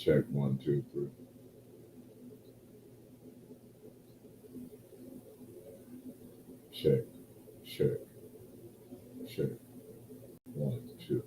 Check one, two, three. Check, check, check. One, two.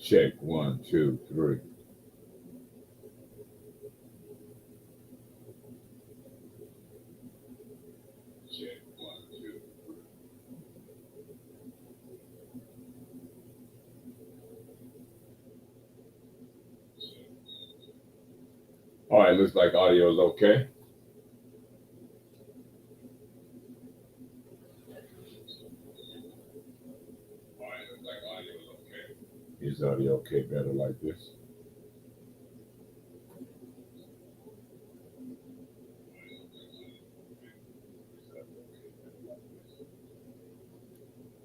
Check one, two, three. Check one, two. All right, looks like audio is okay. All right, looks like audio is okay. Is audio okay better like this?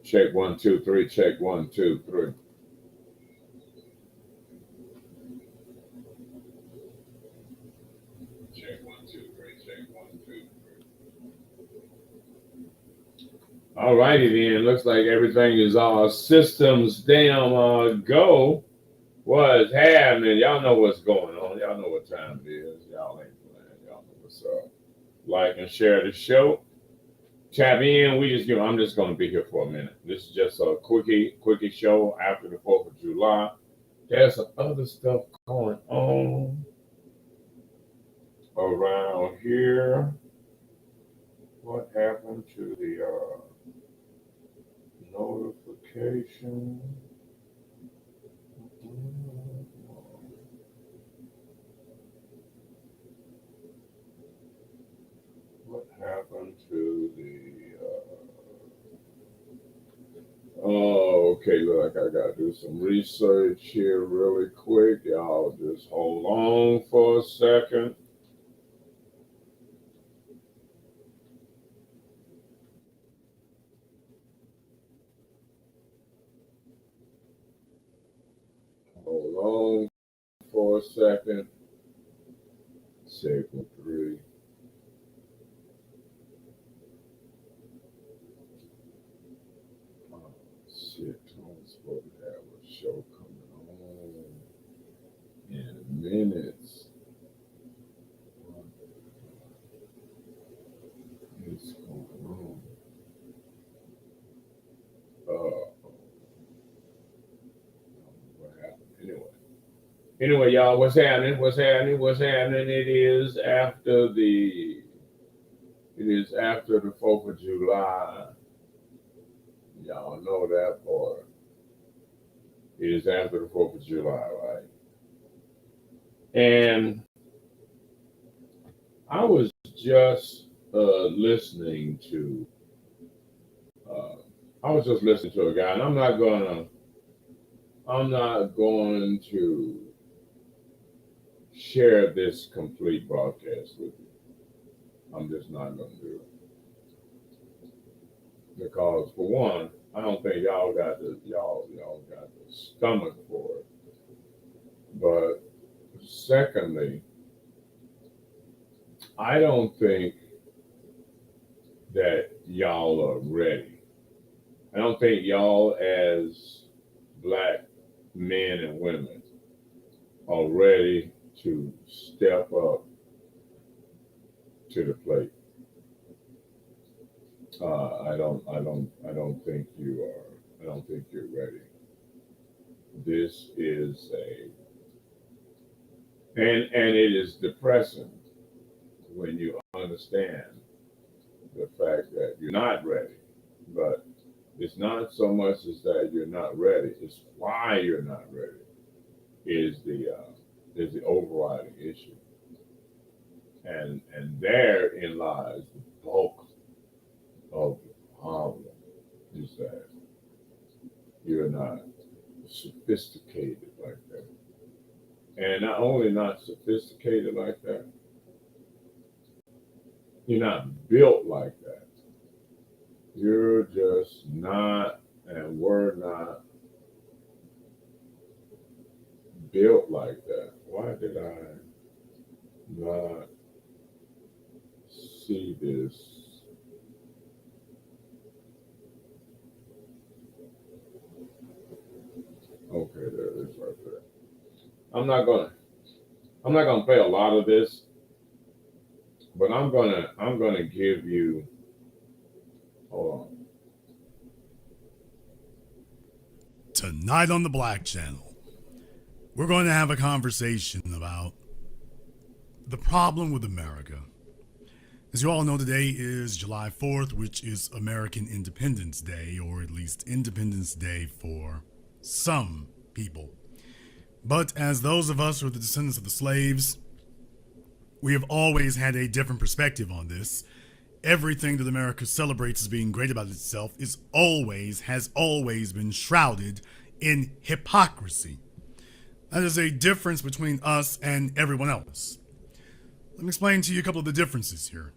Check one, two, three. Check one, two, three. Check one, two, three. Check one, two, three. All righty then. Looks like everything is all systems damn go. What's happening? Y'all know what's going on. Y'all know what time it is. Y'all ain't playing. Y'all know what's up. Like and share the show. Tap in. I'm just gonna be here for a minute. This is just a quickie show after the 4th of July. There's some other stuff going on around here. What happened to the notification? What happened to the oh, okay, look, I gotta do some research here really quick. Y'all just hold on for a second. Hold on for a second. Segment 3. Oh, shit, I'm supposed to have a show coming on in minutes. What's going on? What happened? Anyway, y'all, what's happening? What's happening? What's happening? It is after the 4th of July. Y'all know that part. It is after the 4th of July, right? And I was just listening to a guy, and I'm not going to share this complete broadcast with you. I'm just not going to do it because, for one, I don't think y'all got the stomach for it. But secondly, I don't think that y'all are ready. I don't think y'all, as black men and women, are ready to step up to the plate. I don't think you are. I don't think you're ready. This is and it is depressing when you understand the fact that you're not ready. But It's not so much as that you're not ready. It's why you're not ready is the overriding issue, and therein lies the bulk of the problem. Is that you're not sophisticated like that, and not only not sophisticated like that, you're not built like that. You're just not, and we're not built like that. Why did I not see this? Okay, there it is right there. I'm not gonna play a lot of this, but I'm gonna give you. Hold on. Tonight on the Black Channel, we're going to have a conversation about the problem with America. As you all know, today is July 4th, which is American Independence Day, or at least Independence Day for some people. But as those of us who are the descendants of the slaves, we have always had a different perspective on this. Everything that America celebrates as being great about itself has always been shrouded in hypocrisy. That is a difference between us and everyone else. Let me explain to you a couple of the differences here.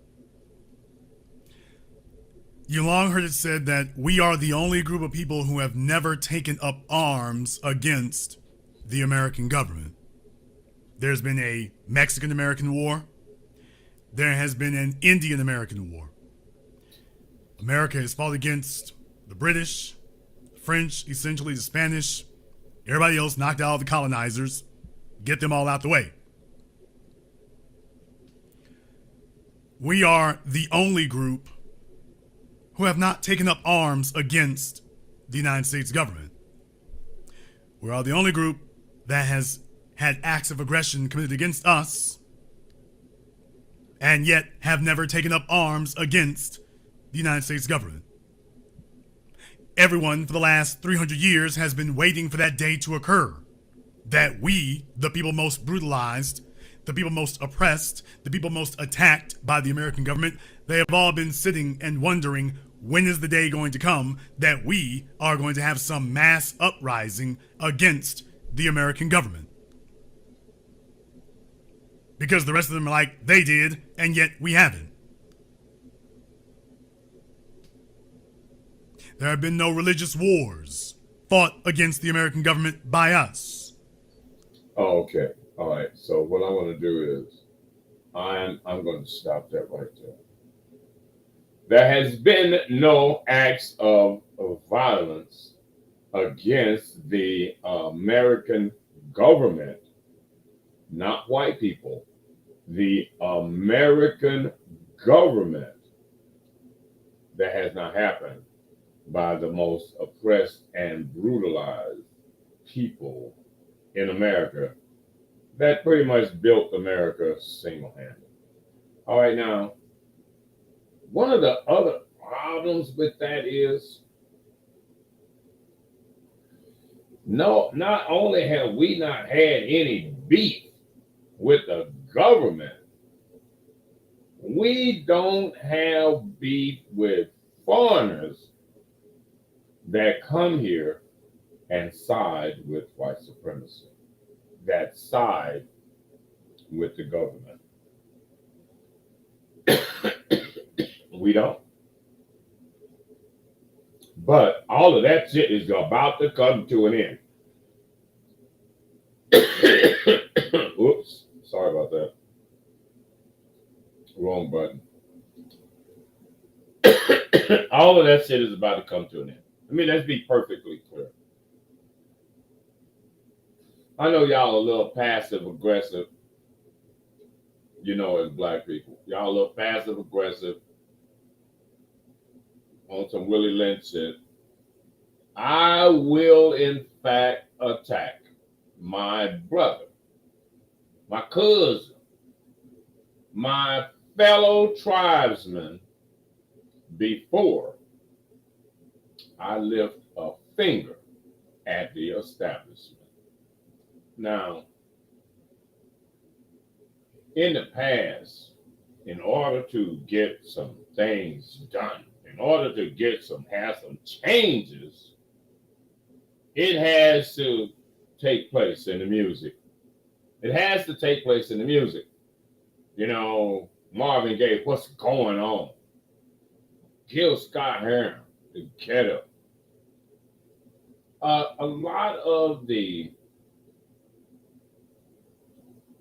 You long heard it said that we are the only group of people who have never taken up arms against the American government. There's been a Mexican-American War. There has been an Indian-American War. America has fought against the British, the French, essentially the Spanish, everybody else, knocked out all the colonizers, get them all out the way. We are the only group who have not taken up arms against the United States government. We are the only group that has had acts of aggression committed against us and yet have never taken up arms against the United States government. Everyone for the last 300 years has been waiting for that day to occur, that we, the people most brutalized, the people most oppressed, the people most attacked by the American government, they have all been sitting and wondering, when is the day going to come that we are going to have some mass uprising against the American government? Because the rest of them are like, they did, and yet we haven't. There have been no religious wars fought against the American government by us. Oh, okay. All right. So what I want to do is I'm going to stop that right there. There has been no acts of violence against the American government, not white people, the American government. That has not happened by the most oppressed and brutalized people in America that pretty much built America single-handed. All right, now, one of the other problems with that is, no, not only have we not had any beef with the government, we don't have beef with foreigners that come here and side with white supremacy, that side with the government. We don't. But all of that shit is about to come to an end. Oops, sorry about that. Wrong button. All of that shit is about to come to an end. I mean, let's be perfectly clear. I know y'all a little passive aggressive, as black people. Y'all a little passive aggressive on some Willie Lynch shit. I will, in fact, attack my brother, my cousin, my fellow tribesman before I lift a finger at the establishment. Now, in the past, in order to get some things done, in order to have some changes, it has to take place in the music. It has to take place in the music. You know, Marvin Gaye, what's going on? Gil Scott Heron, the ghetto. A lot of the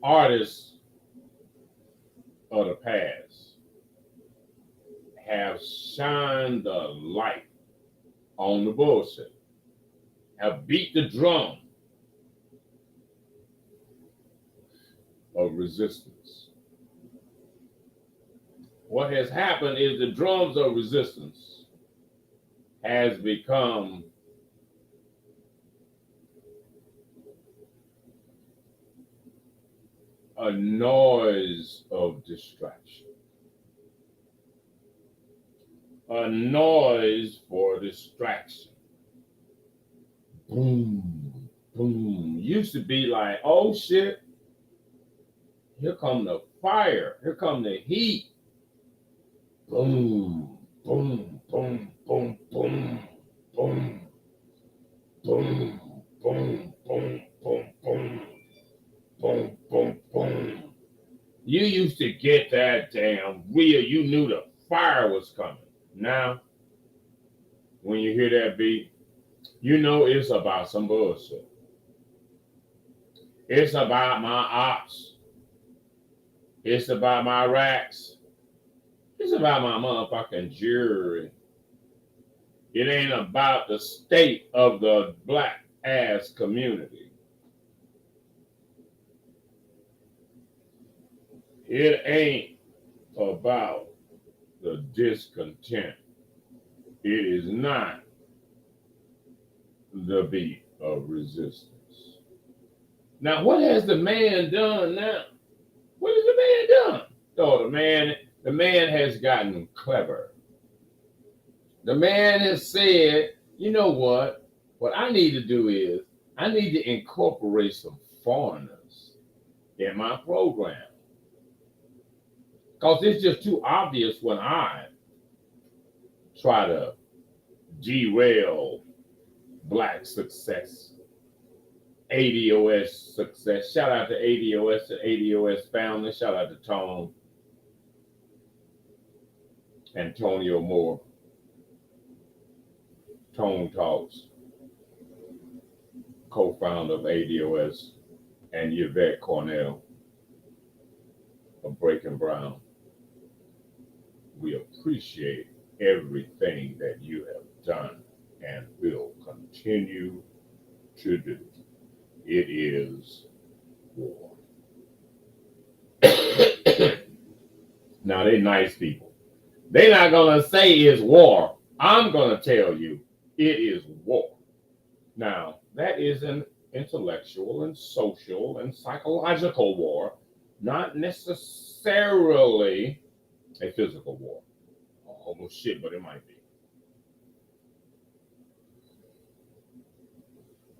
artists of the past have shined the light on the bullshit, have beat the drum of resistance. What has happened is the drums of resistance has become a noise of distraction, a noise for distraction. Boom, boom. Used to be like, oh shit, here come the fire, here come the heat. Boom, boom, boom, boom, boom, boom, boom, boom, boom, boom, boom, boom, boom, boom. You used to get that damn real, you knew the fire was coming. Now, when you hear that beat, you know it's about some bullshit. It's about my ops. It's about my racks. It's about my motherfucking jury. It ain't about the state of the black ass community. It ain't about the discontent. It is not the beat of resistance. Now, what has the man done now? What has the man done? Oh, the man has gotten clever. The man has said, you know what? What I need to do is I need to incorporate some foreigners in my program. Because it's just too obvious when I try to derail black success, ADOS success. Shout out to ADOS, the ADOS founder. Shout out to Tom, Antonio Moore, Tone Talks, co-founder of ADOS, and Yvette Cornell of Breaking Brown. We appreciate everything that you have done and will continue to do. It is war. Now, they're nice people. They're not going to say it's war. I'm going to tell you it is war. Now, that is an intellectual and social and psychological war, not necessarily a physical war. Oh, well, shit, but it might be.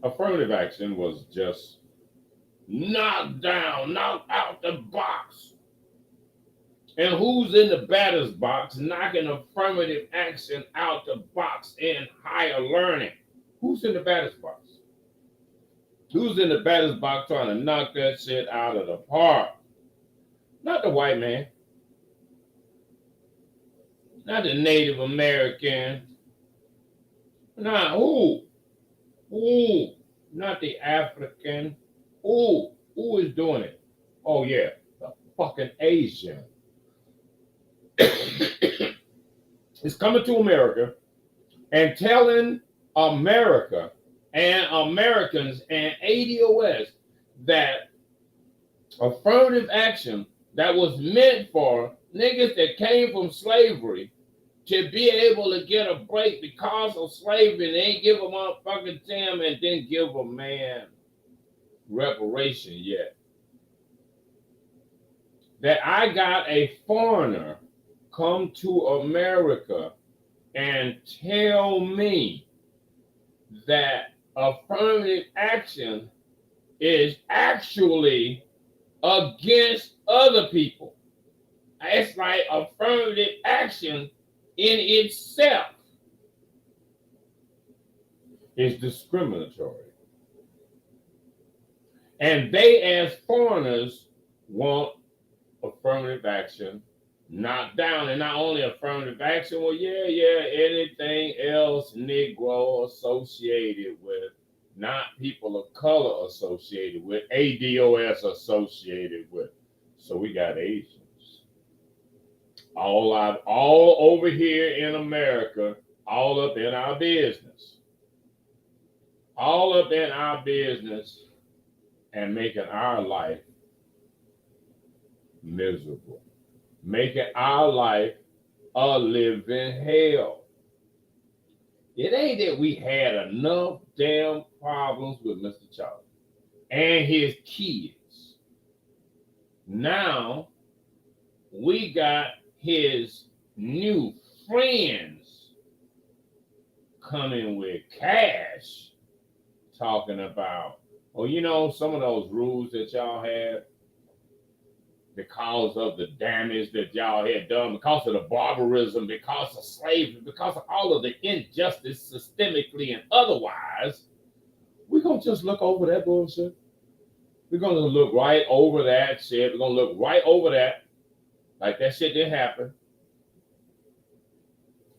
Affirmative action was just knocked down, knocked out the box. And who's in the batter's box knocking affirmative action out the box in higher learning? Who's in the batter's box? Who's in the batter's box trying to knock that shit out of the park? Not the white man. Not the Native American. Not who? Who? Not the African. Who is doing it? Oh yeah, the fucking Asian. Is coming to America and telling America and Americans and ADOS that affirmative action that was meant for niggas that came from slavery to be able to get a break because of slavery, and they ain't give a motherfucking damn and didn't give a man reparation yet. That I got a foreigner come to America and tell me that affirmative action is actually against other people. It's like affirmative action in itself is discriminatory. And they, as foreigners, want affirmative action knocked down. And not only affirmative action, well, anything else Negro associated with, not people of color associated with, ADOS associated with. So we got Asians. All over here in America, all up in our business. All up in our business and making our life miserable. Making our life a living hell. It ain't that we had enough damn problems with Mr. Charlie and his kids. Now we got his new friends coming with cash talking about, oh, you know, some of those rules that y'all had because of the damage that y'all had done, because of the barbarism, because of slavery, because of all of the injustice systemically and otherwise, we're going to just look over that bullshit. We're going to look right over that shit. We're going to look right over that like that shit didn't happen.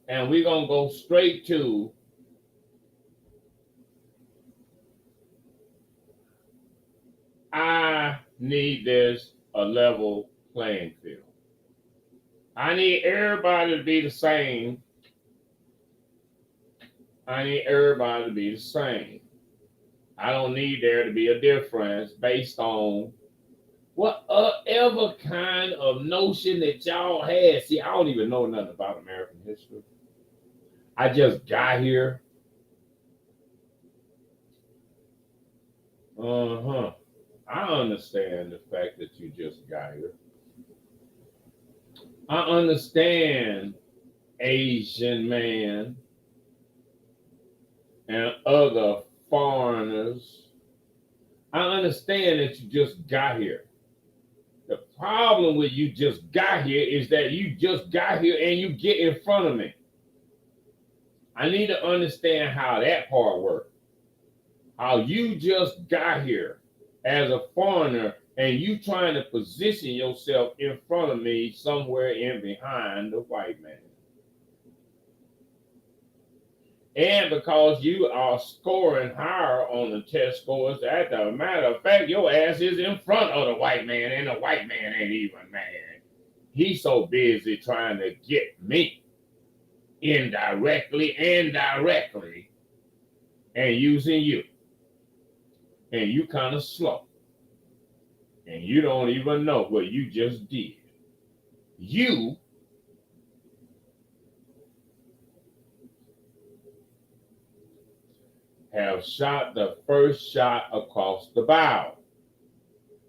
And we're going to go straight to I need this a level playing field. I need everybody to be the same. I need everybody to be the same. I don't need there to be a difference based on whatever kind of notion that y'all had. See, I don't even know nothing about American history. I just got here. I understand the fact that you just got here. I understand Asian man and other foreigners. I understand that you just got here. The problem with you just got here is that you just got here and you get in front of me. I need to understand how that part works. How you just got here as a foreigner and you trying to position yourself in front of me somewhere in behind the white man. And because you are scoring higher on the test scores, as a matter of fact, your ass is in front of the white man and the white man ain't even mad. He's so busy trying to get me indirectly and directly and using you. And you kind of slow. And you don't even know what you just did. You have shot the first shot across the bow.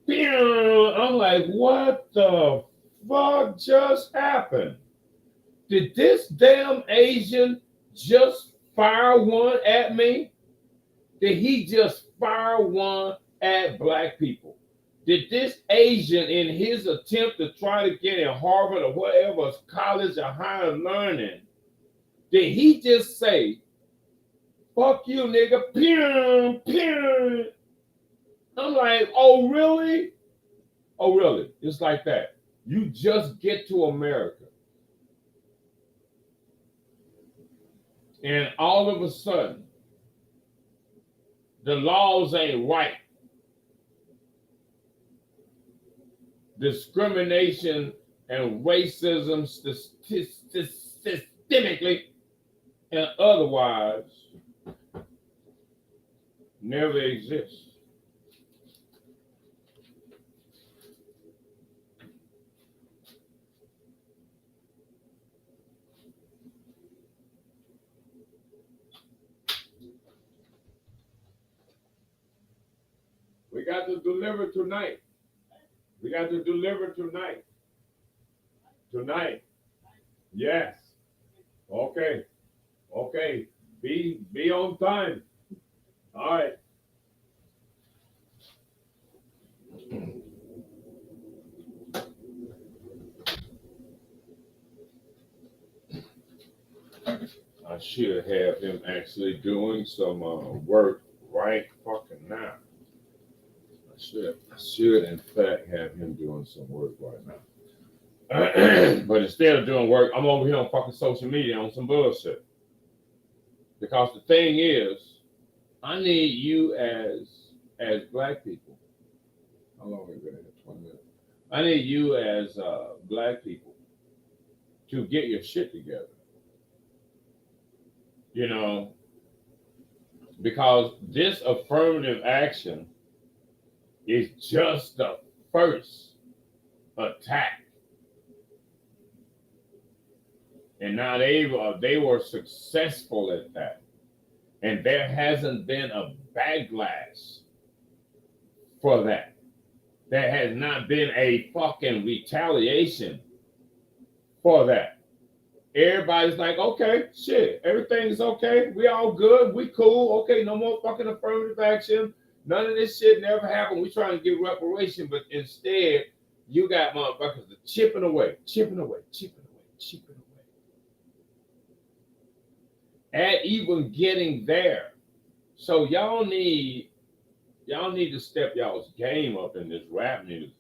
I'm like, what the fuck just happened? Did this damn Asian just fire one at me? Did he just fire one at black people? Did this Asian, in his attempt to try to get in Harvard or whatever college or higher learning, did he just say, fuck you, nigga, pew, pew? I'm like, oh, really? Oh, really? It's like that. You just get to America. And all of a sudden, the laws ain't right. Discrimination and racism systemically and otherwise never exists. We got to deliver tonight. We got to deliver tonight. Tonight. Yes. Okay. Okay. Be on time. All right. I should have him actually doing some work right fucking now. I should in fact have him doing some work right now. But instead of doing work, I'm over here on fucking social media on some bullshit. Because the thing is, I need you as black people. How long have we been here? 20 minutes. I need you as black people to get your shit together. You know, because this affirmative action is just the first attack. And now they were successful at that. And there hasn't been a backlash for that. There has not been a fucking retaliation for that. Everybody's like, okay, shit, everything's okay. We all good. We cool. Okay, no more fucking affirmative action. None of this shit never happened. We trying to get reparation, but instead, you got motherfuckers chipping away, chipping away, chipping away, chipping away. At even getting there. So y'all need to step y'all's game up in this rap music.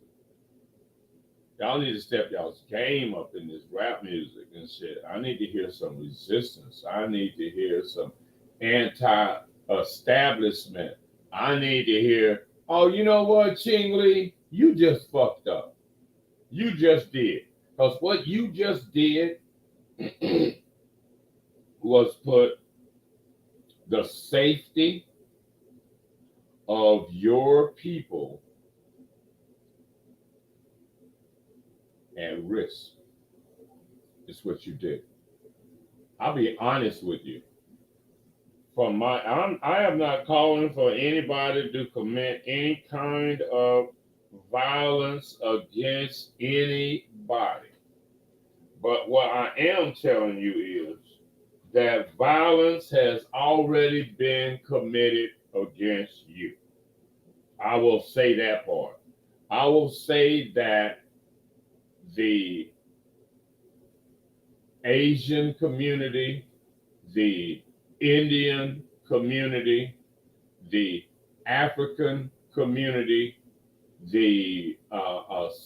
Y'all need to step y'all's game up in this rap music and shit. I need to hear some resistance. I need to hear some anti-establishment. I need to hear, oh, you know what, Chingley? You just fucked up. You just did. Because what you just did was put the safety of your people at risk. It's what you did. I'll be honest with you. I am not calling for anybody to commit any kind of violence against anybody. But what I am telling you is that violence has already been committed against you. I will say that part. I will say that the Asian community, the Indian community, the African community, the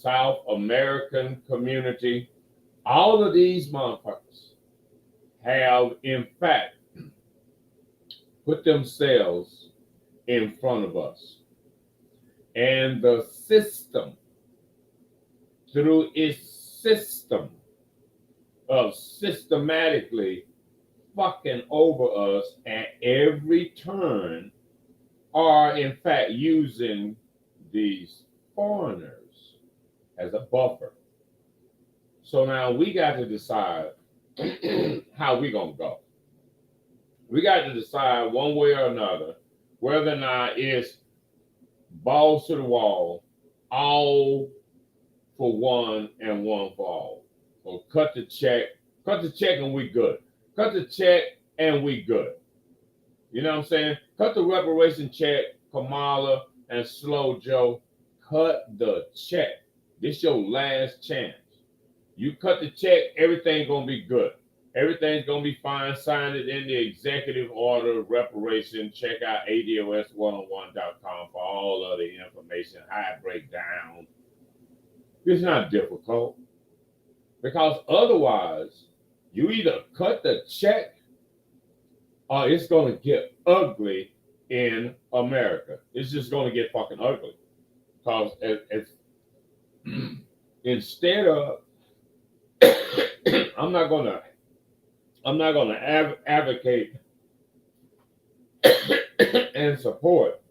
South American community, all of these motherfuckers have, in fact, put themselves in front of us. And the system, through its system of systematically fucking over us at every turn, are in fact using these foreigners as a buffer. So now we got to decide how we gonna go. We got to decide one way or another whether or not it's balls to the wall, all for one and one for all. So cut the check and we good. Cut the check and we good. You know what I'm saying? Cut the reparation check, Kamala and Slow Joe. Cut the check. This your last chance. You cut the check, everything gonna be good. Everything's gonna be fine. Sign it in the executive order reparation. Check out ados101.com for all of the information, how it breaks down. It's not difficult. Because otherwise, you either cut the check or it's gonna get ugly in America. It's just gonna get fucking ugly. Because it's instead of I'm not gonna advocate and support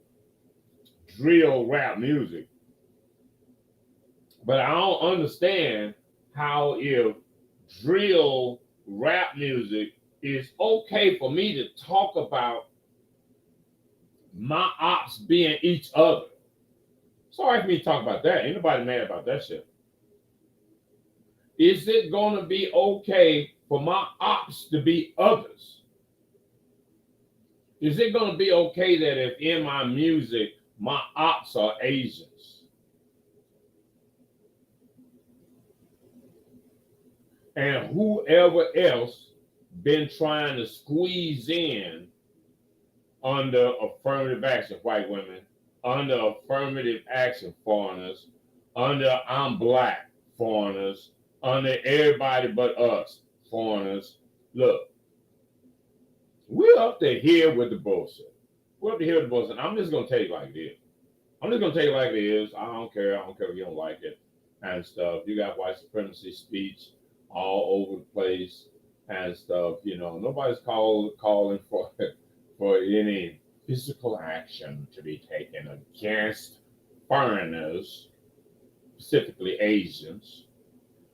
drill rap music, but I don't understand how if drill rap music is okay for me to talk about my ops being each other. Sorry for me to talk about that. Ain't nobody mad about that shit. Is it going to be okay for my ops to be others? Is it going to be okay that if in my music, my ops are Asians? And whoever else been trying to squeeze in under affirmative action, white women, under affirmative action, foreigners, under I'm black, foreigners, under everybody but us, foreigners. Look, we're up to here with the bullshit. We're up to here with the bullshit. I'm just going to tell you like this. I'm just going to tell you like it is. I don't care. I don't care if you don't like it and stuff. You got white supremacy speech all over the place and stuff. You know, nobody's calling for any physical action to be taken against foreigners, specifically Asians.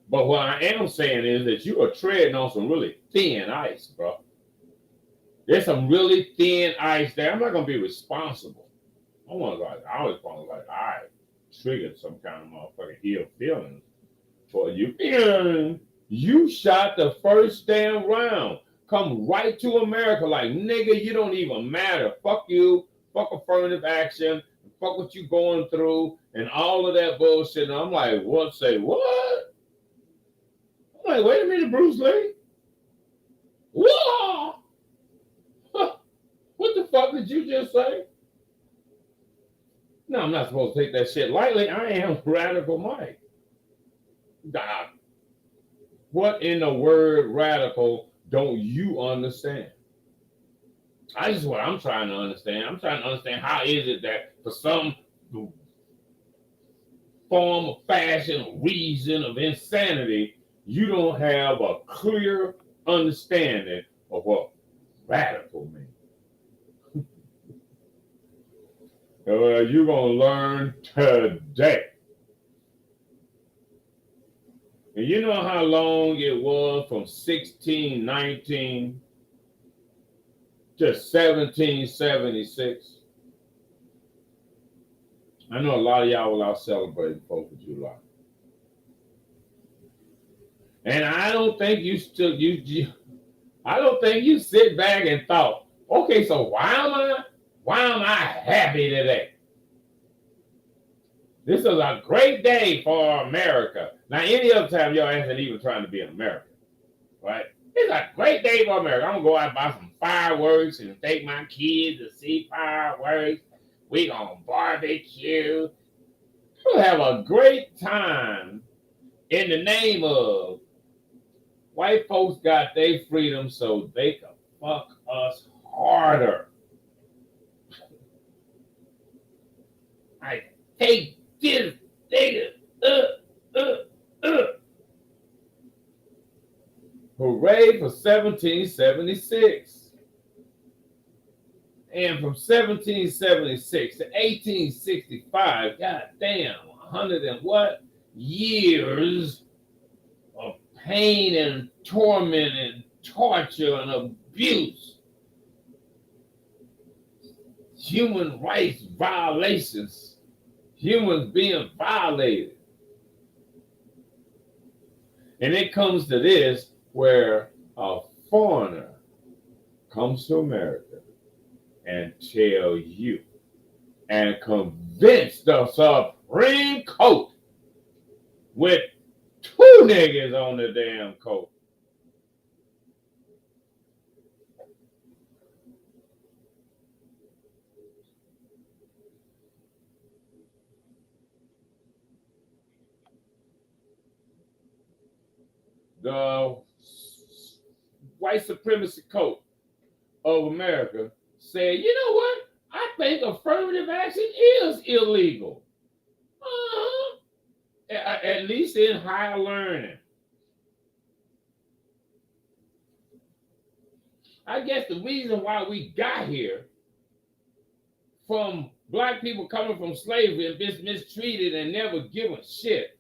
But what I am saying is that you are treading on some really thin ice, bro. There's some really thin ice there. I'm not going to be responsible. I always want to I triggered some kind of motherfucking ill feelings for you. You shot the first damn round. Come right to America like, nigga, you don't even matter. Fuck you. Fuck affirmative action. Fuck what you going through and all of that bullshit. And I'm like, what? Say what? I'm like, wait a minute, Bruce Lee. Whoa! What the fuck did you just say? No, I'm not supposed to take that shit lightly. I am Radicalmike. What in the word radical don't you understand? This is what I'm trying to understand. I'm trying to understand how is it that for some form of fashion, reason of insanity, you don't have a clear understanding of what radical means. You're going to learn today. And you know how long it was from 1619 to 1776? I know a lot of y'all were out celebrating 4th of July. And I don't think you sit back and thought, okay, so why am I happy today? This is a great day for America. Now, any other time, y'all ain't even trying to be an American, right? It's a great day for America. I'm going to go out and buy some fireworks and take my kids to see fireworks. We're going to barbecue. We'll have a great time in the name of white folks got their freedom so they can fuck us harder. I take this nigga. Hooray for 1776. And from 1776 to 1865, goddamn, 100 and what years of pain and torment and torture and abuse. Human rights violations. Humans being violated. And it comes to this where a foreigner comes to America and tell you and convince the Supreme Court with 2 niggas on the damn coat. The white supremacy court of America said, you know what? I think affirmative action is illegal. At least in higher learning. I guess the reason why we got here from black people coming from slavery and been mistreated and never given shit,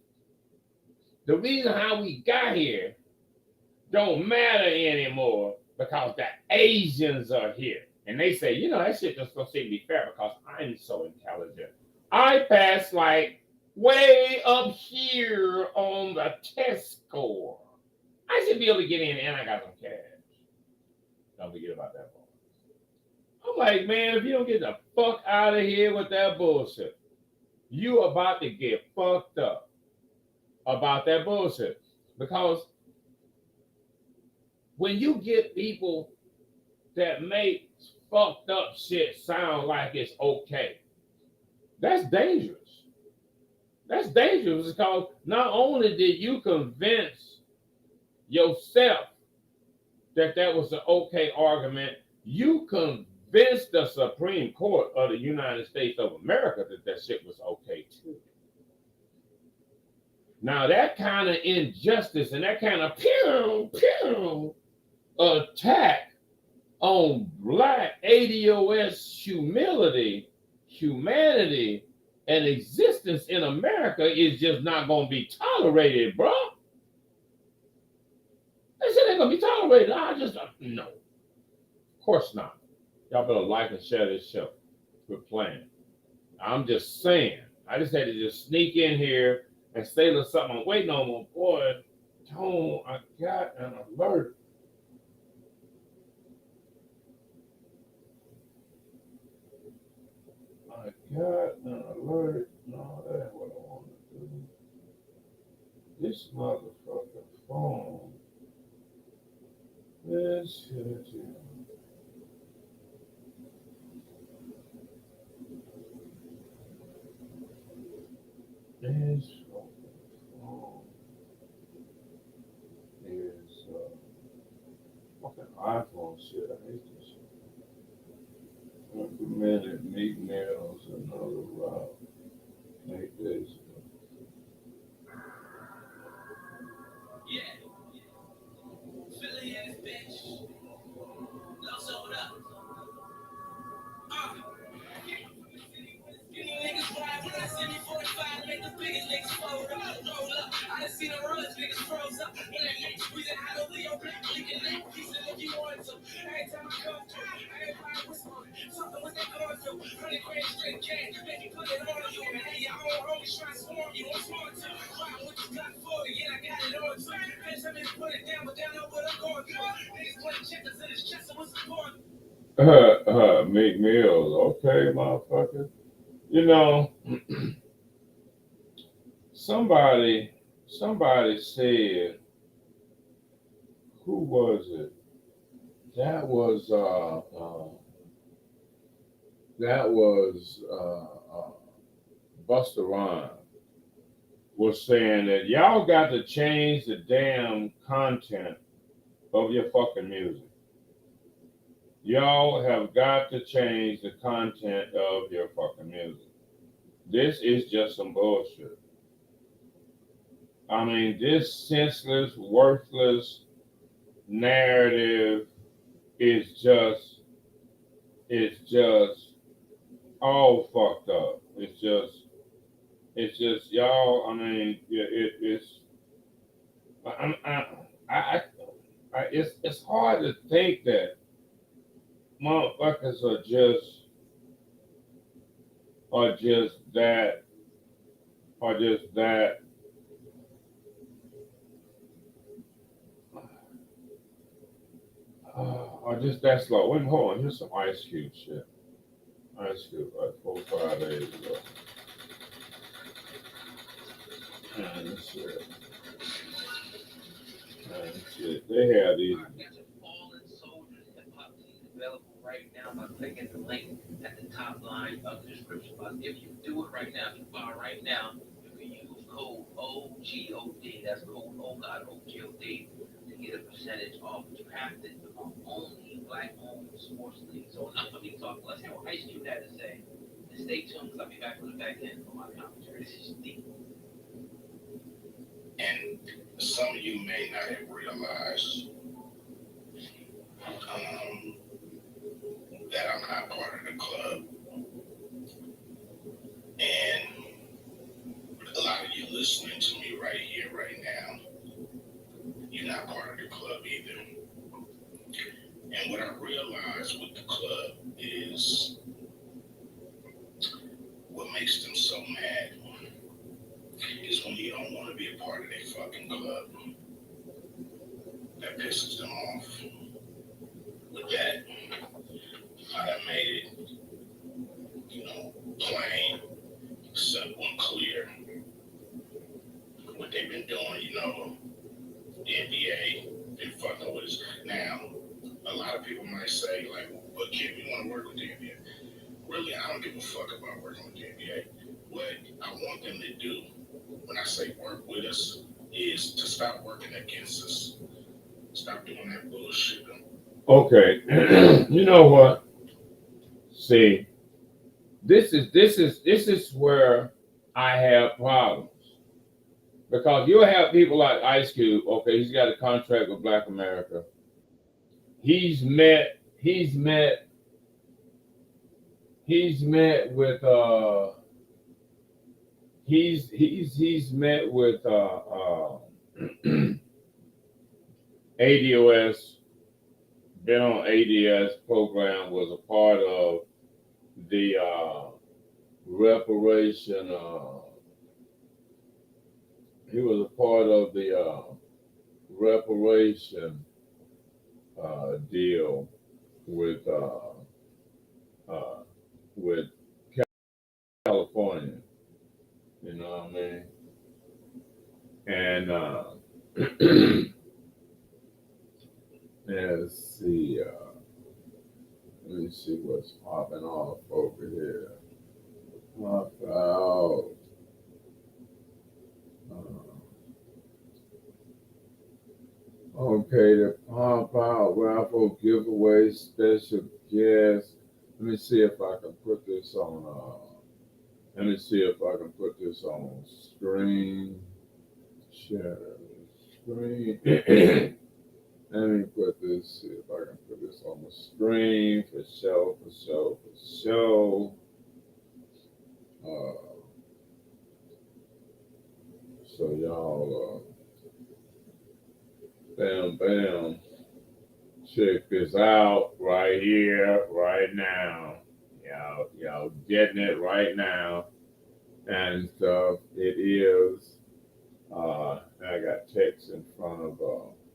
the reason how we got here don't matter anymore because the Asians are here. And they say, you know, that shit just don't seem to be fair because I'm so intelligent. I passed like way up here on the test score. I should be able to get in and I got some cash. Don't forget about that part. I'm like, man, if you don't get the fuck out of here with that bullshit, you about to get fucked up about that bullshit. Because when you get people that make fucked up shit sound like it's okay, that's dangerous. That's dangerous because not only did you convince yourself that that was an okay argument, you convinced the Supreme Court of the United States of America that that shit was okay too. Now that kind of injustice and that kind of pew attack on black ADOS humanity, and existence in America is just not gonna be tolerated, bro. That shit ain't gonna be tolerated. I just no, of course not. Y'all better like and share this show. Quit playing. I'm just saying. I just had to just sneak in here and say a little something. I'm waiting on my boy. Tone, I got an alert. I got an alert. No, that ain't what I want to do. This motherfucking phone. This shit. This fucking phone is fucking iPhone shit. I hate this shit. Recommended meat meals, another route. Make this. Yeah. Philly ass bitch. No sold up. You niggas ride when I see me 45, make the biggest niggas fold up, roll up. I done seen the rollers, niggas froze up. When that neck squeezing out of Leo Black, leaking that piece of if you want to. Every time I come through, everybody whispering. Something was they going through. 100 grand straight cash, make you put it on you. And hey, y'all always try to swarm you. I'm smart too. Riding with this Glock 40, yeah, I got it on too. Every time they put it down, but they know what I'm going through. Niggas playing checkers in his chest, so what's the point? Meat meals. Okay, motherfucker. You know, somebody said, who was it? That was Busta Rhymes was saying that y'all got to change the damn content of your fucking music. Y'all have got to change the content of your fucking music. This is just some bullshit. I mean, this senseless, worthless narrative is just all fucked up. It's just y'all. I mean, it's hard to think that motherfuckers are just that or just that slow. Wait, hold on. Here's some Ice Cube shit. Ice Cube, like 4 or 5 days ago. And shit. They have these. Available right now by clicking the link at the top line of the description box. If you do it right now, if you buy right now, you can use code OGOD. That's code OGOD to get a percentage off. But you have to only black-owned sports league. So enough of me talking. Let's hear what Ice Cube had to say. And stay tuned because I'll be back on the back end for my commentary. This is deep. And some of you may not have realized that I'm not part of the club. And a lot of you listening to me right here, right now, you're not part of the club either. And what I realized with the club is what makes them so mad is when you don't want to be a part of their fucking club. That pisses them off. With that, I have made a lot of people might say, like, "But kid, we want to work with the NBA." Really, I don't give a fuck about working with the NBA. What I want them to do when I say work with us is to stop working against us. Stop doing that bullshit. Okay, you know what? See, this is where I have problems because you'll have people like Ice Cube. Okay, he's got a contract with Black America. He's met with he's met with ADOS, been on ADS program, was a part of the reparation. He was a part of the reparation deal with uh, with California. You know what I mean? And let's see. Let me see what's popping off over here. Pop out. Okay, the pop out raffle giveaway special guest. Let me see if I can put this on. Let me see if I can put this on screen. Share screen. Let me put this. See if I can put this on the screen for show. So y'all, bam. Check this out right here, right now. Y'all getting it right now and stuff. It is. I got text in front of.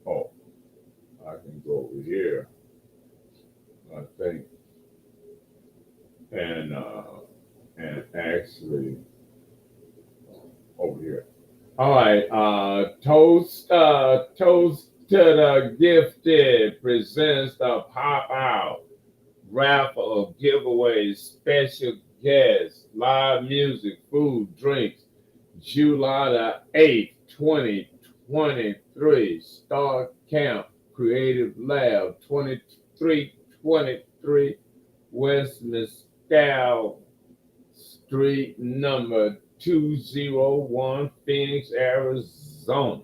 Oh, I can go over here. I think, and actually over here. All right. Toast to the gifted presents the pop out raffle giveaway special guests, live music, food, drinks, July the 8th, 2023, Star Camp Creative Lab, 2323 West Mescal Street, number 201, Phoenix, Arizona.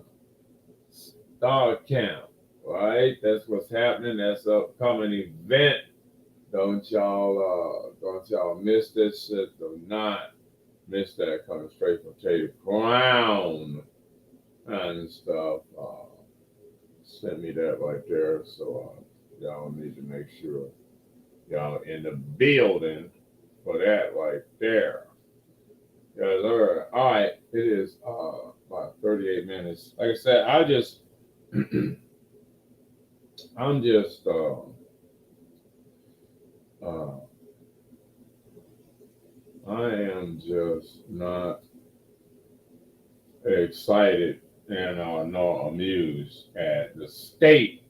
Star Camp, right? That's what's happening. That's an upcoming event. Don't y'all miss this shit. Do not miss that. Coming straight from Tater Crown and stuff. Send me that right there. So y'all need to make sure y'all in the building for that right there. Yes, all right. It is about 38 minutes. Like I said, I'm just I am just not excited and nor amused at the state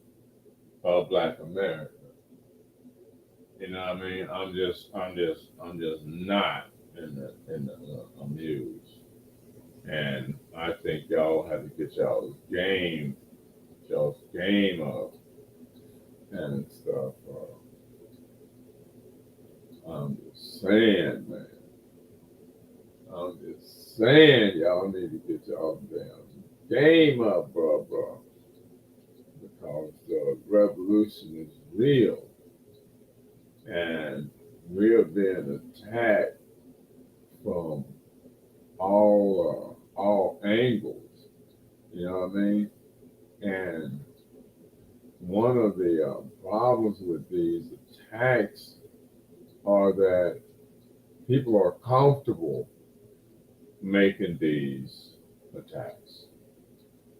of Black America. You know what I mean? I'm just not in the amused. And I think y'all have to get y'all's game up and stuff. I'm just saying, man. I'm just saying, y'all need to get y'all damn game up, bro. Because the revolution is real. And we're being attacked from all angles. You know what I mean? And one of the problems with these attacks are that people are comfortable making these attacks.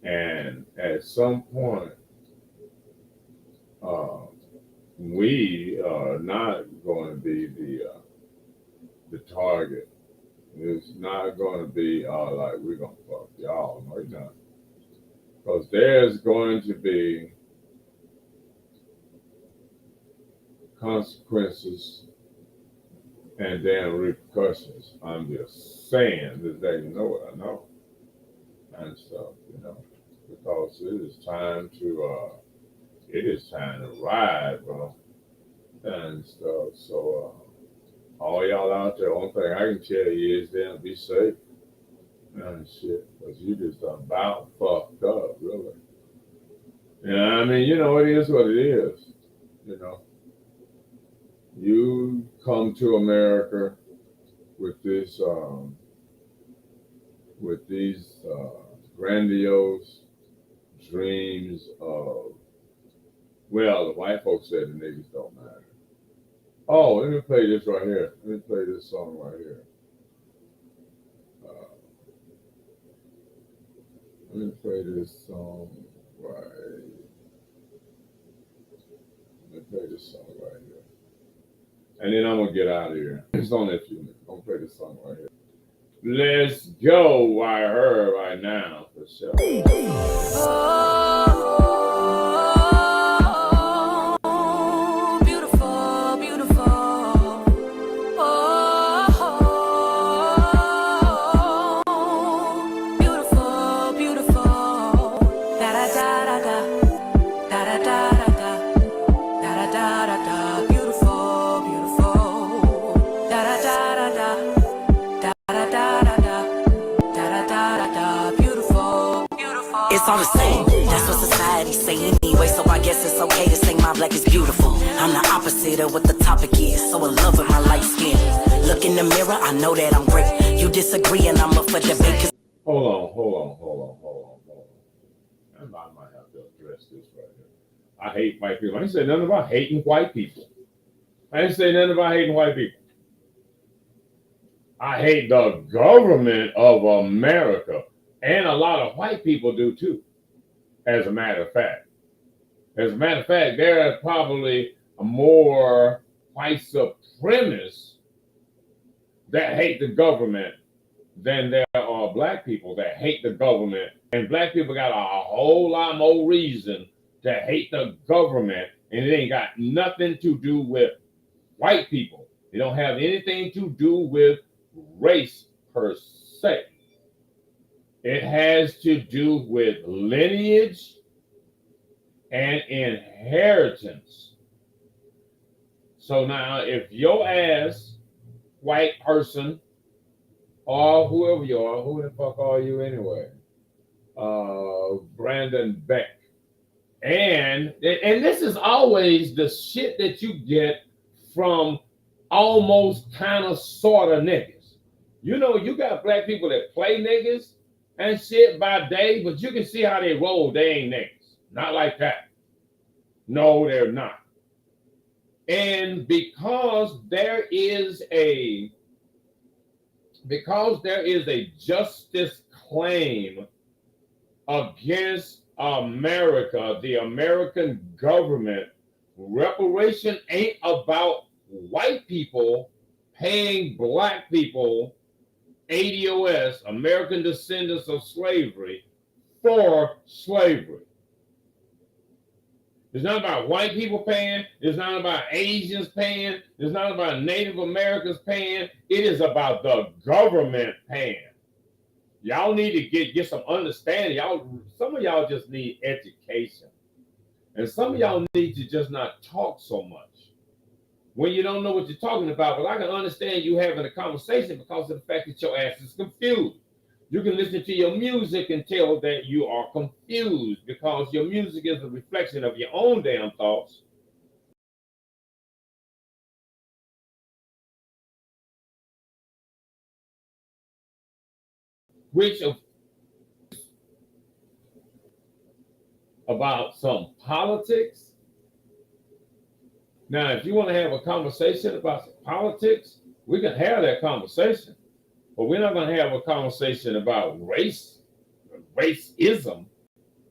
And at some point, we are not going to be the target. It's not going to be like we're going to fuck y'all. No, you're not. Because there's going to be consequences and damn repercussions. I'm just saying that they know what I know and stuff, because it is time to ride, bro, and stuff. So all y'all out there, only thing I can tell you is damn, be safe and shit, because you just about fucked up, really. I mean, it is what it is. You come to America with this, with these grandiose dreams of, well, the white folks said the niggas don't matter. Oh, let me play this right here. Let me play this song right here. Let me play this song right. Let me play this song right here. And then I'm gonna get out of here. It's only a few minutes. I'm gonna play this song right here. Let's go by her right now for sure. Oh, beautiful, beautiful. Oh, beautiful, beautiful. Da da da da da, da da da da da, da da da da da. Beautiful, beautiful. Da da da da da, da da da da da, da da da da da. Beautiful, beautiful. It's all the same, that's what society say anyway. So I guess it's okay to say my black is beautiful. I'm the opposite of what the topic is, so in love with my light skin. Look in the mirror, I know that I'm great. You disagree and I'm up for debate. Hold on. I might have to address this right here. I hate white people. I didn't say nothing about hating white people. I hate the government of America. And a lot of white people do too, as a matter of fact. There are probably more white supremacists that hate the government than there are black people that hate the government. And black people got a whole lot more reason to hate the government, and it ain't got nothing to do with white people. It don't have anything to do with race per se. It has to do with lineage and inheritance. So now, if your ass, white person, or whoever you are, who the fuck are you anyway? Brandon Beck. And this is always the shit that you get from almost kind of sort of niggas. You got black people that play niggas and shit by day, but you can see how they roll. They ain't niggas. Not like that. No, they're not. And because there is a justice claim against America, the American government, reparation ain't about white people paying black people ADOS, American descendants of slavery, for slavery. It's not about white people paying. It's not about Asians paying. It's not about Native Americans paying. It is about the government paying. Y'all need to get some understanding. Some of y'all just need education. And some of y'all need to just not talk so much when you don't know what you're talking about. But I can understand you having a conversation because of the fact that your ass is confused. You can listen to your music and tell that you are confused because your music is a reflection of your own damn thoughts. Which of about some politics. Now, if you want to have a conversation about some politics, we can have that conversation. But we're not going to have a conversation about racism,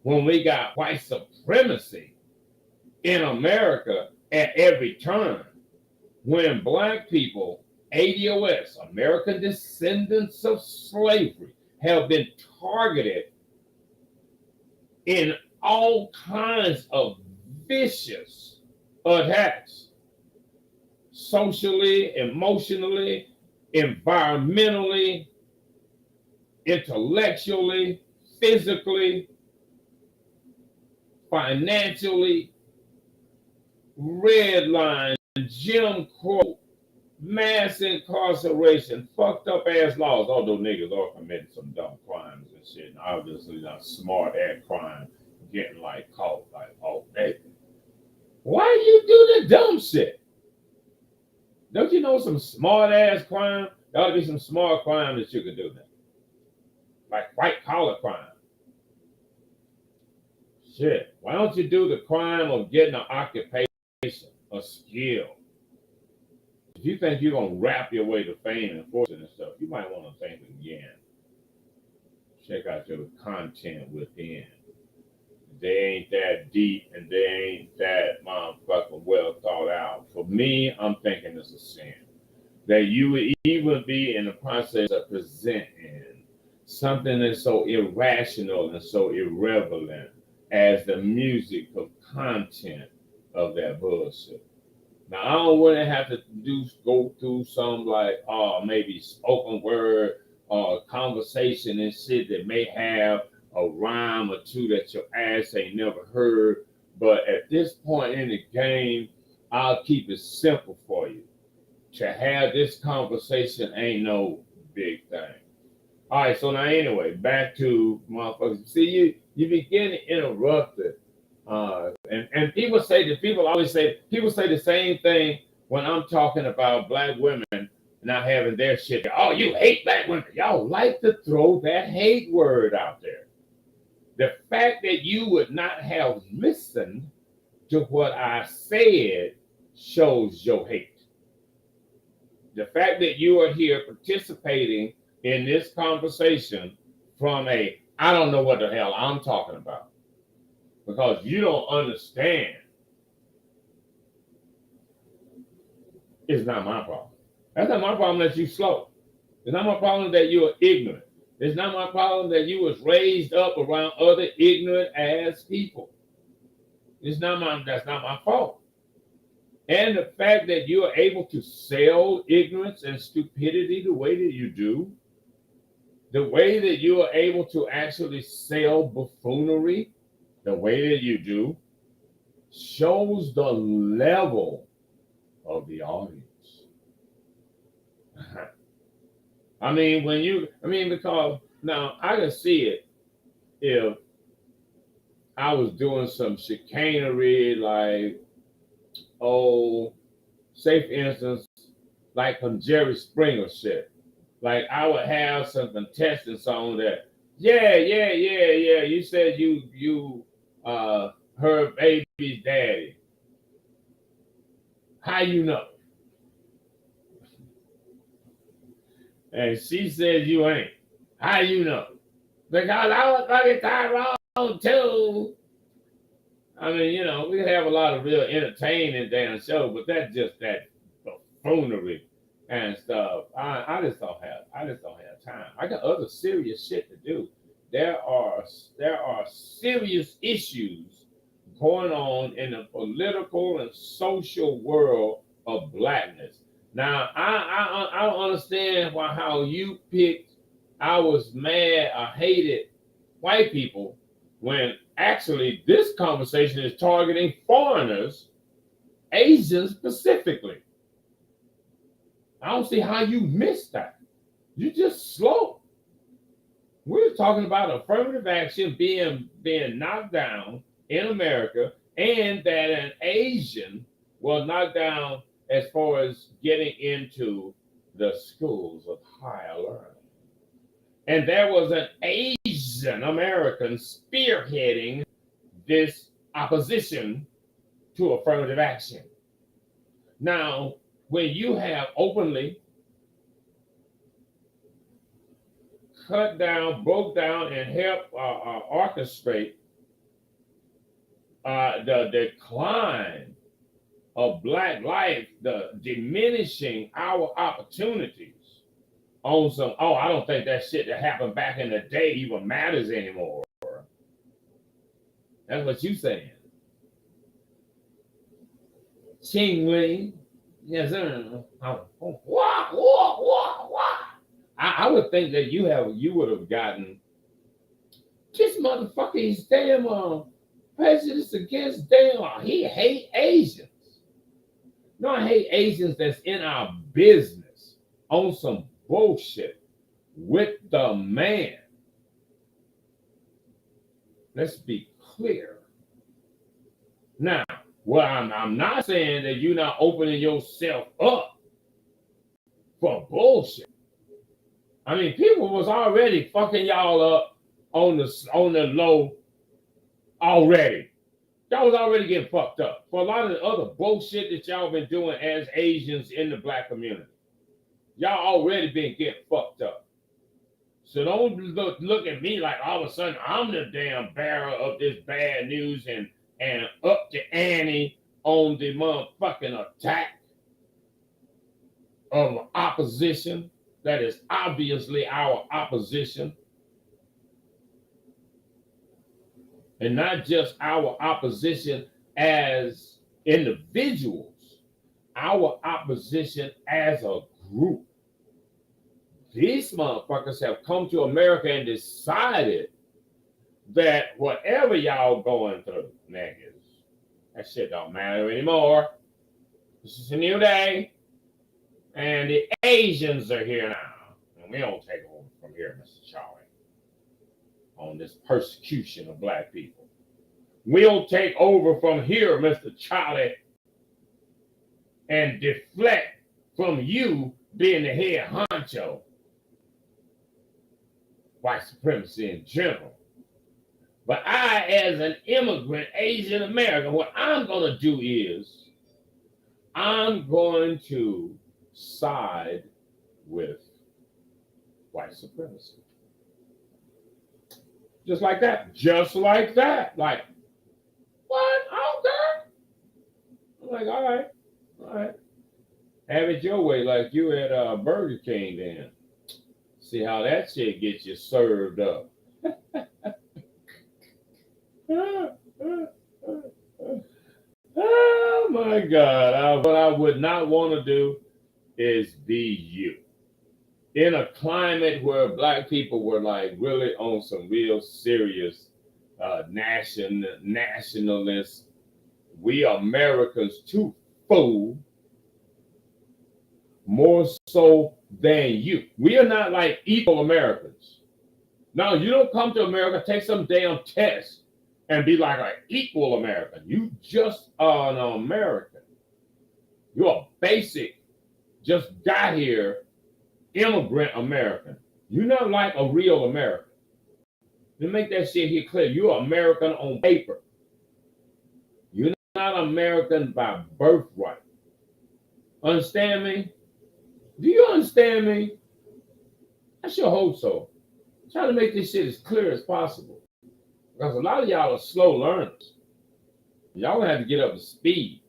when we got white supremacy in America at every turn. When black people, ADOS, American descendants of slavery, have been targeted in all kinds of vicious attacks. socially, emotionally, environmentally, intellectually, physically, financially, red line, Jim Crow, mass incarceration, fucked up ass laws, although niggas are committing some dumb crimes and shit, and obviously not smart at crime, getting like caught, like, oh, baby. Why you do the dumb shit? Don't you know some smart ass crime? There ought to be some smart crime that you could do that. Like white collar crime. Shit. Why don't you do the crime of getting an occupation, a skill? If you think you're gonna rap your way to fame and fortune and stuff, you might want to think again. Check out your content within. They ain't that deep and they ain't that motherfucking well thought out. For me, I'm thinking it's a sin. That you would even be in the process of presenting something that's so irrational and so irrelevant as the music of content of that bullshit. Now, I don't want to have to go through some like, maybe spoken word or conversation and shit that may have a rhyme or two that your ass ain't never heard. But at this point in the game, I'll keep it simple for you. To have this conversation ain't no big thing. All right, so now anyway, back to motherfuckers. See, you begin to interrupt it. And people always say the same thing when I'm talking about black women not having their shit. Oh, you hate black women. Y'all like to throw that hate word out there. The fact that you would not have listened to what I said shows your hate. The fact that you are here participating in this conversation from I don't know what the hell I'm talking about, because you don't understand, it's not my problem. That's not my problem that you slow. It's not my problem that you are ignorant. It's not my problem that you was raised up around other ignorant ass people. That's not my fault. And the fact that you are able to sell ignorance and stupidity the way that you do, the way that you are able to actually sell buffoonery the way that you do, shows the level of the audience. Because now I can see it if I was doing some chicanery, like, say for instance, like from Jerry Springer shit. Like I would have some contestants on that. Yeah. You said you her baby's daddy. How you know? And she said you ain't. How you know? Because I was fucking Tyrone too. I mean, we have a lot of real entertaining damn show, but that's just that buffoonery and stuff. I just don't have time. I got other serious shit to do. There are serious issues going on in the political and social world of blackness. Now, I don't understand how you picked I was mad or hated white people when actually this conversation is targeting foreigners, Asians specifically. I don't see how you missed that. You just slow. We're talking about affirmative action being knocked down in America, and that an Asian was knocked down as far as getting into the schools of higher learning. And there was an Asian American spearheading this opposition to affirmative action. Now, when you have openly cut down, broke down, and helped orchestrate the decline of Black life, the diminishing our opportunities on some, I don't think that shit that happened back in the day even matters anymore. That's what you saying. Ching Ling, Yes, sir. I would think that you would have gotten this motherfucker. He's damn prejudice against damn. He hate Asians. No, I hate Asians that's in our business on some bullshit with the man. Let's be clear. Now, well, I'm not saying that you're not opening yourself up for bullshit. I mean, people was already fucking y'all up on the low already. Y'all was already getting fucked up for a lot of the other bullshit that y'all been doing as Asians in the black community. Y'all already been getting fucked up. So don't look at me like all of a sudden I'm the damn bearer of this bad news and up to ante on the motherfucking attack of opposition that is obviously our opposition. And not just our opposition as individuals, our opposition as a group. These motherfuckers have come to America and decided that whatever y'all going through, niggas, that shit don't matter anymore. This is a new day, and the Asians are here now. And we don't take over from here, Mr. Charlie, on this persecution of black people. We don't take over from here, Mr. Charlie, and deflect from you being the head honcho. White supremacy in general. But I, as an immigrant Asian American, what I'm going to do is I'm going to side with white supremacy. Just like that. Just like that. Like, what? Okay. I'm like, all right. Have it your way like you at Burger King then. See how that shit gets you served up. Oh my God. What I would not want to do is be you. In a climate where black people were like really on some real serious nationalists, we Americans too fool more so than you. We are not like equal Americans. No, you don't come to America, take some damn test, and be like an equal American. You just are an American. You're a basic, just got here, immigrant American. You're not like a real American. To make that shit here clear, you're American on paper. You're not American by birthright. Understand me? Do you understand me? I sure hope so. I'm trying to make this shit as clear as possible. Because a lot of y'all are slow learners. Y'all gonna have to get up to speed.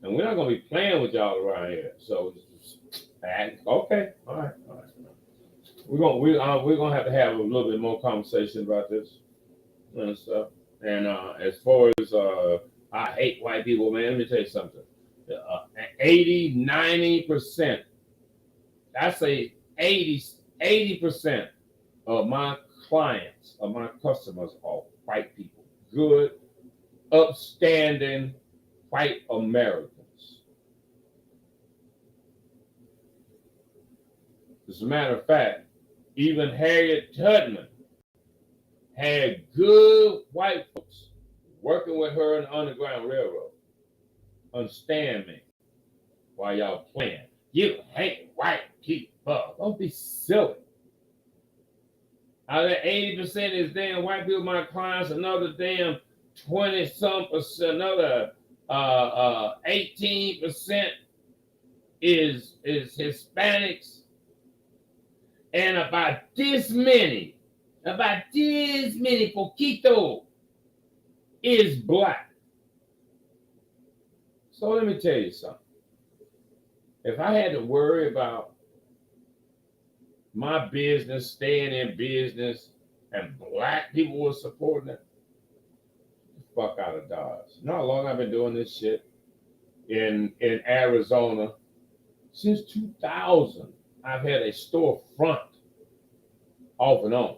And we're not gonna be playing with y'all around here. So okay, all right. We're gonna have to have a little bit more conversation about this and stuff. And as far as I hate white people, man, let me tell you something. 80-90%. I say 80% of my clients, of my customers are white people. Good, upstanding white Americans. As a matter of fact, even Harriet Tubman had good white folks working with her in the Underground Railroad. Understand me while y'all playing. You hate white people. Don't be silly. Out of that 80% is damn white people, my clients, another damn 20-some%, another 18% is Hispanics, and about this many, poquito, is black. So let me tell you something. If I had to worry about my business staying in business and black people were supporting it, fuck out of Dodge. You know how long I've been doing this shit in Arizona Since 2000, I've had a storefront off and on.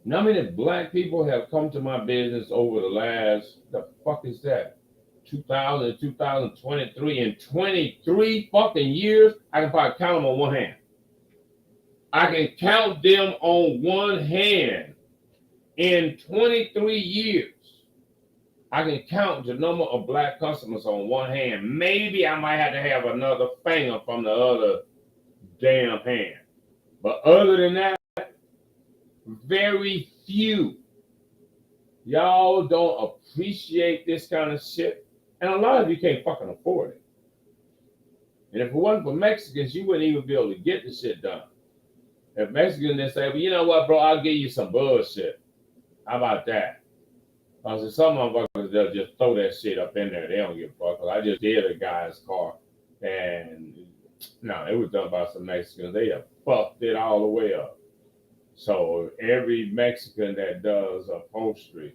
How many black people have come to my business over the last, the fuck is that? 2000, 2023, in 23 fucking years, I can probably count them on one hand. I can count them on one hand. In 23 years, I can count the number of black customers on one hand. Maybe I might have to have another finger from the other damn hand. But other than that, very few. Y'all don't appreciate this kind of shit. And a lot of you can't fucking afford it. And if it wasn't for Mexicans, you wouldn't even be able to get the shit done. If Mexicans then say, well, you know what, bro, I'll give you some bullshit. How about that? I said, some motherfuckers, they'll just throw that shit up in there. They don't give a fuck. I just did a guy's car, and no, it was done by some Mexicans. They have fucked it all the way up. So every Mexican that does upholstery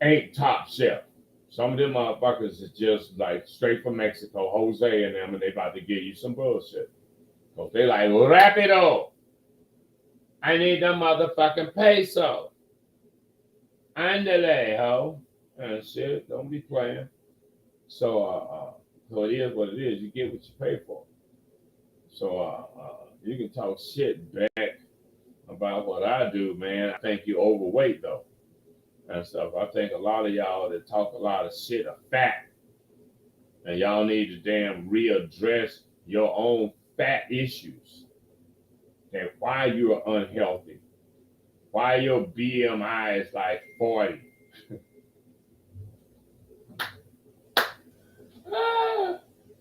ain't top shelf. Some of them motherfuckers is just like straight from Mexico, Jose and them, and they about to give you some bullshit. Because they like, rapido. I need the motherfucking peso. Andale, ho. And shit, don't be playing. So it is what it is. You get what you pay for. So you can talk shit back about what I do, man. I think you're overweight, though. And stuff. I think a lot of y'all that talk a lot of shit are fat. And y'all need to damn readdress your own fat issues. And why you are unhealthy. Why your BMI is like 40.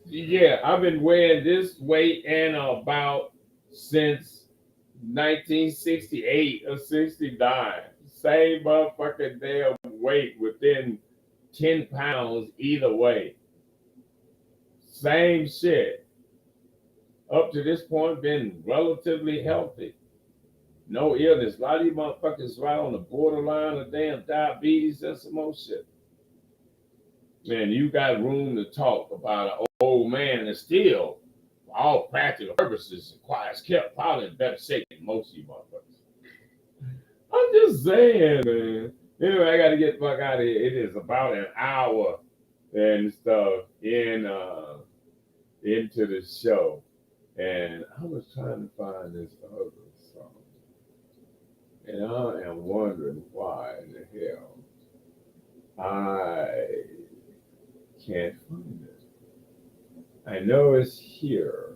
Yeah, I've been weighing this weight and about since 1968 or 69. Same motherfucking damn weight within 10 pounds either way. Same shit. Up to this point, been relatively healthy. No illness. A lot of these motherfuckers right on the borderline of damn diabetes and some more shit. Man, you got room to talk about an old man that's still, for all practical purposes, quiet, kept probably in better shape than most of you motherfuckers. I'm just saying, man. Anyway, I got to get the fuck out of here. It is about an hour and stuff into the show. And I was trying to find this other song. And I am wondering why in the hell I can't find it. I know it's here.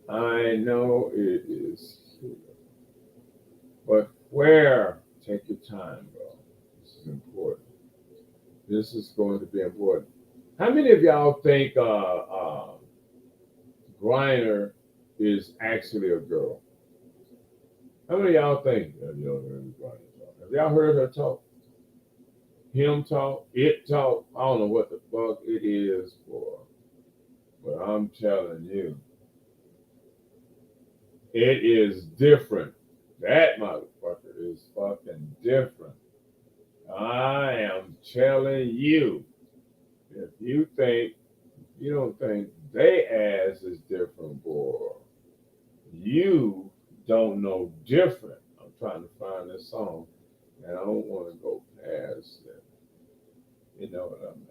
I know it is here. But where? Take your time, bro. This is important. This is going to be important. How many of y'all think Griner is actually a girl? How many of y'all think that have y'all heard her talk? Him talk? It talk? I don't know what the fuck it is for. But I'm telling you, it is different. That motherfucker is fucking different. I am telling you, if you don't think they ass is different, boy, you don't know different. I'm trying to find this song, and I don't want to go past it. You know what I mean?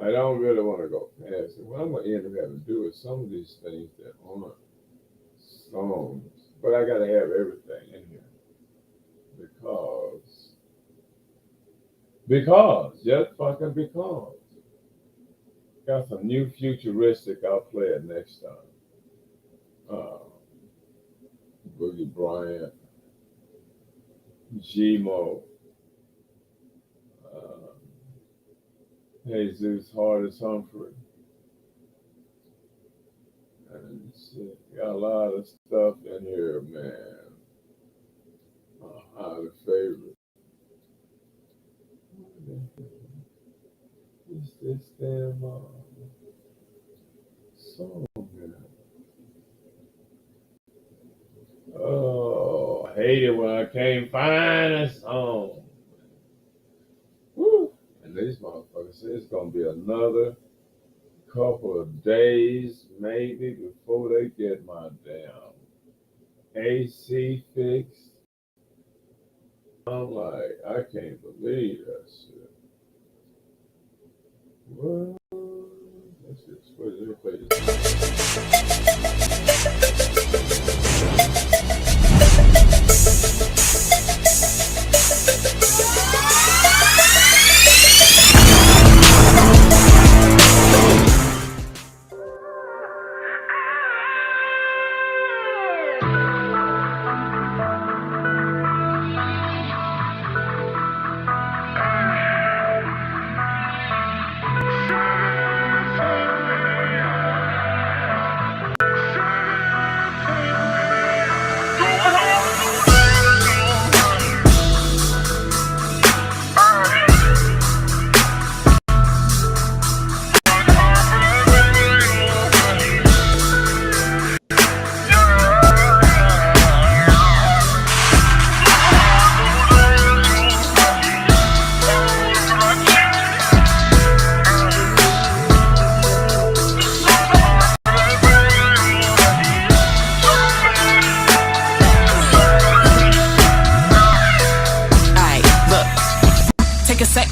I don't really want to go past it. What I'm going to end up having to do is some of these things that aren't songs, but I got to have everything in here because, just fucking because. Got some new futuristic. I'll play it next time. Boogie Bryant, G-Mo, Jesus Hardest Humphrey. And shit, got a lot of stuff in here, man. Highly favorite. What's this damn song here? Oh, I hate it when I can't find a song. Woo! And these motherfuckers say it's gonna be another couple of days, maybe, before they get my damn AC fixed. I'm like, I can't believe that shit. What? Let's just let me play this.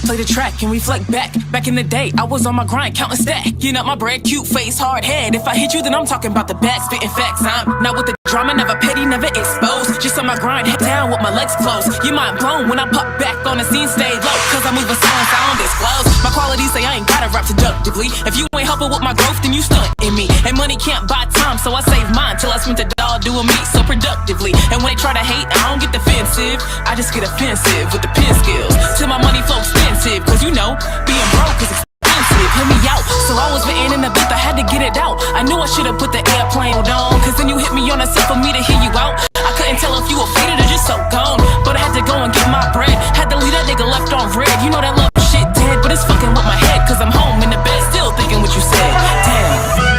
Play the track and reflect back. Back in the day, I was on my grind, counting stack. Getting up my bread, cute face, hard head. If I hit you, then I'm talking about the back, spitting facts. I'm not with the drama, never petty, never exposed. Just on my grind, head down with my legs closed. Your mind blown when I pop back on the scene, stay low. Cause I move in silence, I don't disclose. My qualities say I ain't gotta rap seductively. If you ain't helping with my growth, then you stuntin' me. And money can't buy time, so I save mine till I spent the dollar doing me so productively. And when they try to hate, I don't get defensive. I just get offensive with the pen skills. Till my money flow extensive. Cause you know, being broke is expensive. Hear me out. So I was written in the booth, I had to get it out. I knew I should've put the airplane on. Cause then you hit me on a set for me to hear you out. I couldn't tell if you were faded or just so gone. But I had to go and get my bread. Had to leave that nigga left on red. You know that love shit dead, but it's fucking with my head. Cause I'm home in the bed still thinking what you said. Damn.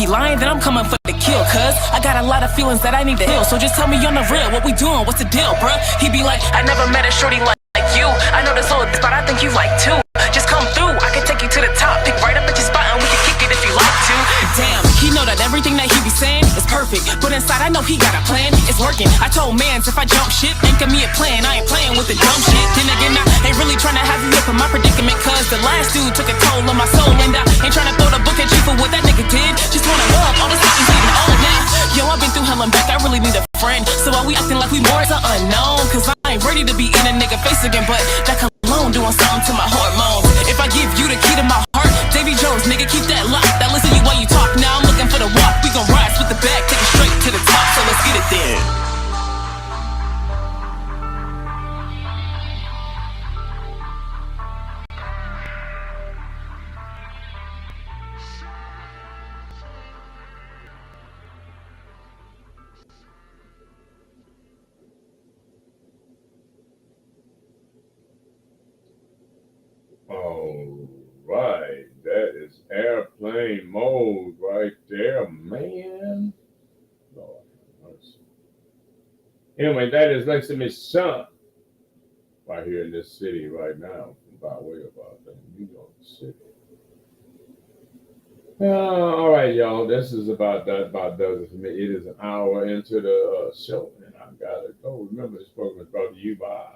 Lying, then I'm coming for the kill. Cause I got a lot of feelings that I need to heal. So just tell me on the real, what we doing, what's the deal, bruh? He be like, I never met a shorty like you. I know this little but I think you like too. Just come through, I can take you to the top. Pick right up at your spot and we can kick it if you like to. Damn, he know that everything that he be saying is perfect. But inside I know he got a plan, it's working. I told mans if I jump ship, ain't give me a plan. I ain't playing with the dumb shit. Then again, I ain't really trying to have you up in my predicament. Cause the last dude took a toll on my soul. And I ain't trying to throw the book at you for what that nigga did. Just wanna love, all this fucking getting old now. Yo, I've been through hell and back, I really need a friend. So why we acting like we more the unknown? Cause I ain't ready to be in a nigga face again. But that cologne doing something to my hormones. If I give you the key to my heart, Davy Jones, nigga, keep that lock. That listen to you while you talk. Now I'm looking for the walk. We gon' rise with the bag, take it straight to the top. So let's get it then. All right, that is airplane mode right there, man. Lord have mercy. Anyway, that is Lexi Miss Sun right here in this city right now, by way of New York City. All right, y'all. This is about does it for me. It is an hour into the show, and I gotta go. Remember, this program is brought to you by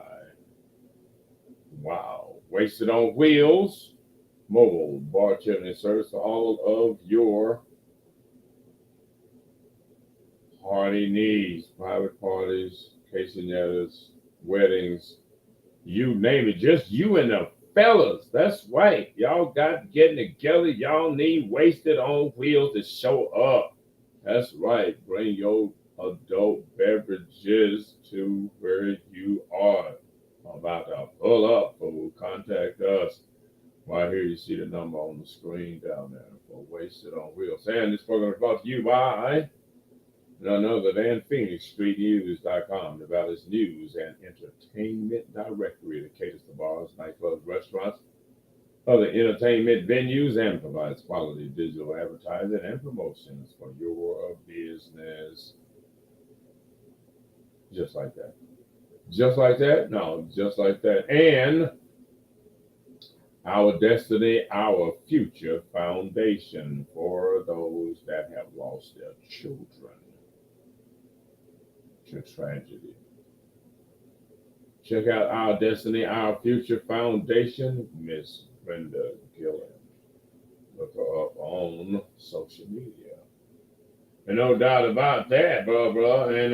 Wasted on Wheels, mobile bartending service for all of your party needs, private parties, quinceañeras, weddings, you name it, just you and the fellas. That's right. Y'all got getting together. Y'all need wasted on wheels to show up. That's right. Bring your adult beverages to where you are. About to pull up, fool. Contact us. Right here, you see the number on the screen down there for Wasted on Wheels. And this program is brought to you by none other than PhoenixStreetNews.com, the Valley's news and entertainment directory that caters to bars, nightclubs, restaurants, other entertainment venues, and provides quality digital advertising and promotions for your business. Just like that. Just like that? No, just like that. And our destiny, our future foundation for those that have lost their children to tragedy. Check out our destiny, our future foundation, Miss Brenda Gillen. Look her up on social media. And no doubt about that, bro. And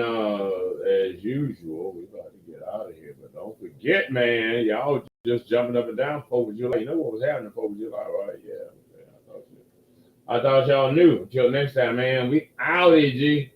as usual, we're about to get out of here. But don't forget, man, y'all just jumping up and down 4th of July. You know what was happening 4th of July, right? Yeah. I thought y'all knew. Until next time, man. We out, EG.